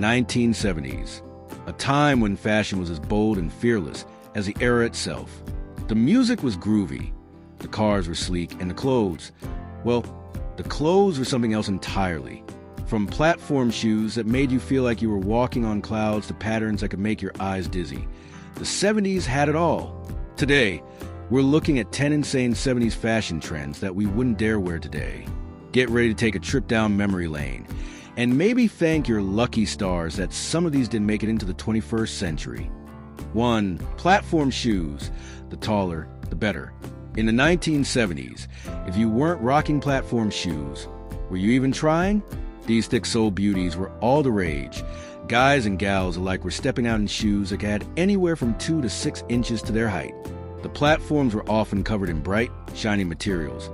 1970s, a time when fashion was as bold and fearless as the era itself. The music was groovy, the cars were sleek, and the clothes were something else entirely. From platform shoes that made you feel like you were walking on clouds to patterns that could make your eyes dizzy, the 70s had it all. Today, we're looking at 10 insane 70s fashion trends that we wouldn't dare wear today. Get ready to take a trip down memory lane, and maybe thank your lucky stars that some of these didn't make it into the 21st century. 1. Platform shoes. The taller, the better. In the 1970s, if you weren't rocking platform shoes, were you even trying? These thick-soled beauties were all the rage. Guys and gals alike were stepping out in shoes that had anywhere from 2 to 6 inches to their height. The platforms were often covered in bright, shiny materials,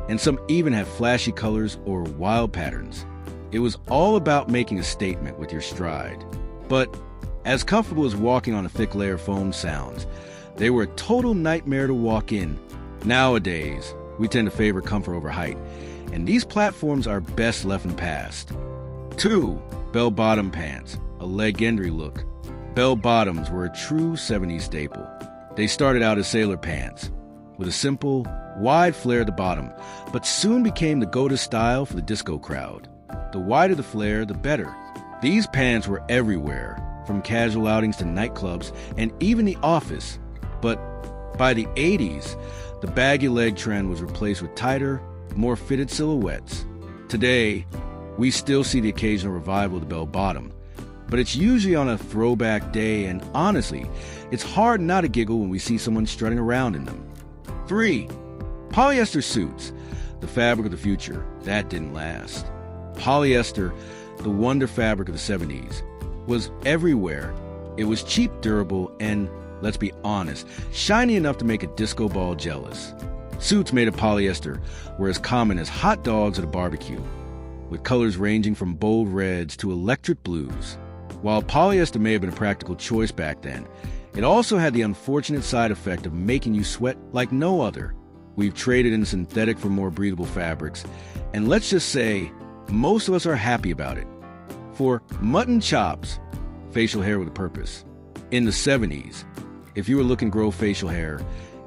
and some even had flashy colors or wild patterns. It was all about making a statement with your stride. But as comfortable as walking on a thick layer of foam sounds, they were a total nightmare to walk in. Nowadays, we tend to favor comfort over height, and these platforms are best left in the past. 2. Bell-bottom pants, a legendary look. Bell-bottoms were a true 70s staple. They started out as sailor pants, with a simple, wide flare at the bottom, but soon became the go-to style for the disco crowd. The wider the flare, the better. These pants were everywhere, from casual outings to nightclubs and even the office. But by the 80s, the baggy leg trend was replaced with tighter, more fitted silhouettes. Today, we still see the occasional revival of the bell-bottom, but it's usually on a throwback day, and honestly, it's hard not to giggle when we see someone strutting around in them. 3. Polyester suits, the fabric of the future. That didn't last. Polyester, the wonder fabric of the 70s, was everywhere. It was cheap, durable, and, let's be honest, shiny enough to make a disco ball jealous. Suits made of polyester were as common as hot dogs at a barbecue, with colors ranging from bold reds to electric blues. While polyester may have been a practical choice back then, it also had the unfortunate side effect of making you sweat like no other. We've traded in synthetic for more breathable fabrics, and let's just say, most of us are happy about it. For mutton chops, facial hair with a purpose. In the 70s, if you were looking to grow facial hair,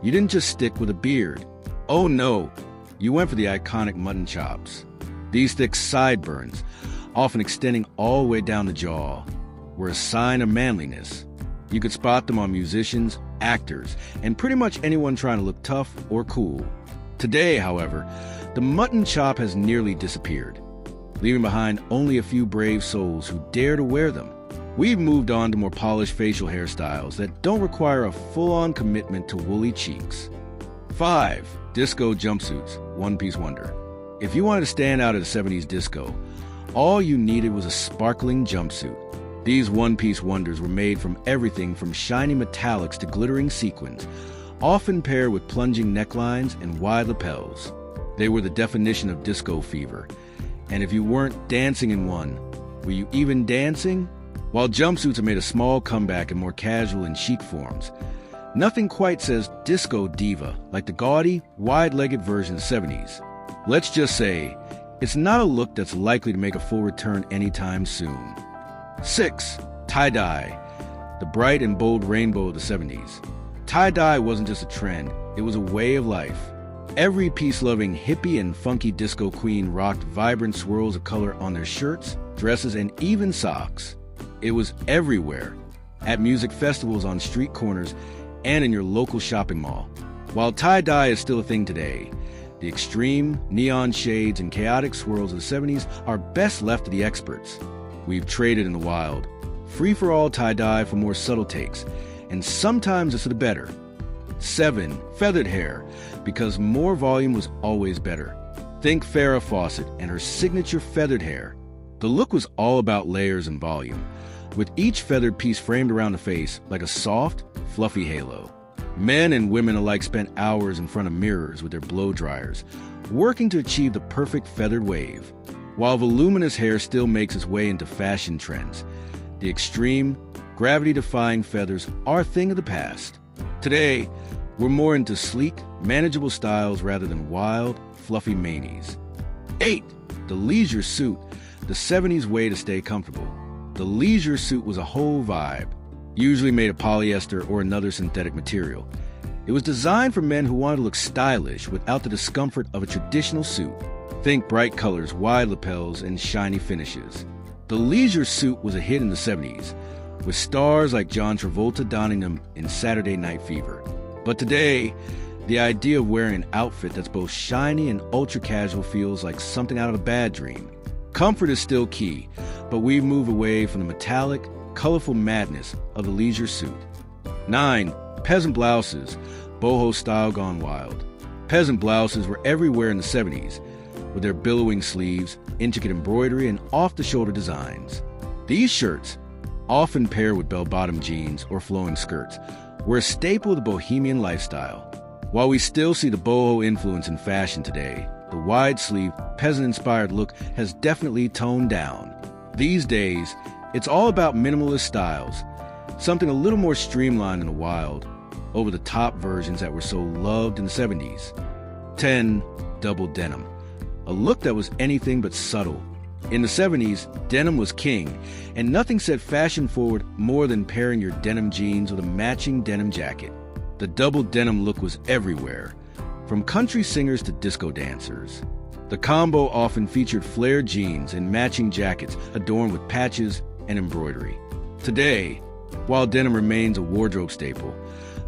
you didn't just stick with a beard. Oh no, you went for the iconic mutton chops. These thick sideburns, often extending all the way down the jaw, were a sign of manliness. You could spot them on musicians, actors, and pretty much anyone trying to look tough or cool. Today, however, the mutton chop has nearly disappeared, leaving behind only a few brave souls who dare to wear them. We've moved on to more polished facial hairstyles that don't require a full-on commitment to woolly cheeks. 5. Disco jumpsuits, one-piece wonder. If you wanted to stand out at a 70s disco, all you needed was a sparkling jumpsuit. These one-piece wonders were made from everything from shiny metallics to glittering sequins, often paired with plunging necklines and wide lapels. They were the definition of disco fever. And if you weren't dancing in one, were you even dancing? While jumpsuits have made a small comeback in more casual and chic forms, nothing quite says disco diva like the gaudy, wide-legged version of the 70s. Let's just say, it's not a look that's likely to make a full return anytime soon. 6. Tie-dye, the bright and bold rainbow of the 70s. Tie-dye wasn't just a trend, it was a way of life. Every peace-loving hippie and funky disco queen rocked vibrant swirls of color on their shirts, dresses, and even socks. It was everywhere, at music festivals, on street corners, and in your local shopping mall. While tie-dye is still a thing today, the extreme, neon shades and chaotic swirls of the 70s are best left to the experts. We've traded in the wild, free-for-all tie-dye for more subtle takes, and sometimes it's for the better. 7. Feathered hair, because more volume was always better. Think Farrah Fawcett and her signature feathered hair. The look was all about layers and volume, with each feathered piece framed around the face like a soft, fluffy halo. Men and women alike spent hours in front of mirrors with their blow dryers, working to achieve the perfect feathered wave. While voluminous hair still makes its way into fashion trends, the extreme, gravity-defying feathers are a thing of the past. Today, we're more into sleek, manageable styles rather than wild, fluffy manies. 8. The leisure suit, the 70s way to stay comfortable. the leisure suit was a whole vibe, usually made of polyester or another synthetic material. It was designed for men who wanted to look stylish without the discomfort of a traditional suit. Think bright colors, wide lapels, and shiny finishes. The leisure suit was a hit in the 70s, with stars like John Travolta donning them in Saturday Night Fever. But today, the idea of wearing an outfit that's both shiny and ultra-casual feels like something out of a bad dream. Comfort is still key, but we've moved away from the metallic, colorful madness of the leisure suit. 9. Peasant blouses, boho style gone wild. Peasant blouses were everywhere in the 70s, with their billowing sleeves, intricate embroidery, and off-the-shoulder designs. These shirts, often paired with bell-bottom jeans or flowing skirts, were a staple of the bohemian lifestyle. While we still see the boho influence in fashion today, the wide-sleeve, peasant-inspired look has definitely toned down. These days, it's all about minimalist styles, something a little more streamlined in the wild, over the top versions that were so loved in the 70s. 10. Double denim, a look that was anything but subtle. In the 70s, denim was king, and nothing set fashion forward more than pairing your denim jeans with a matching denim jacket. The double denim look was everywhere, from country singers to disco dancers. The combo often featured flared jeans and matching jackets adorned with patches and embroidery. Today, while denim remains a wardrobe staple,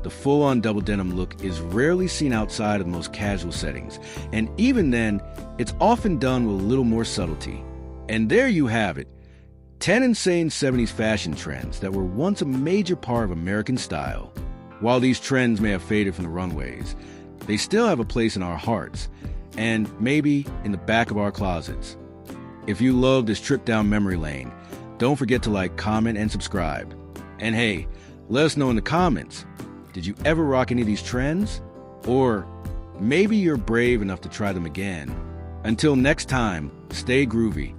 the full-on double denim look is rarely seen outside of the most casual settings, and even then, it's often done with a little more subtlety. And there you have it, 10 insane 70s fashion trends that were once a major part of American style. While these trends may have faded from the runways, they still have a place in our hearts, and maybe in the back of our closets. If you love this trip down memory lane, don't forget to like, comment, and subscribe. And hey, let us know in the comments, did you ever rock any of these trends? Or maybe you're brave enough to try them again. Until next time, stay groovy.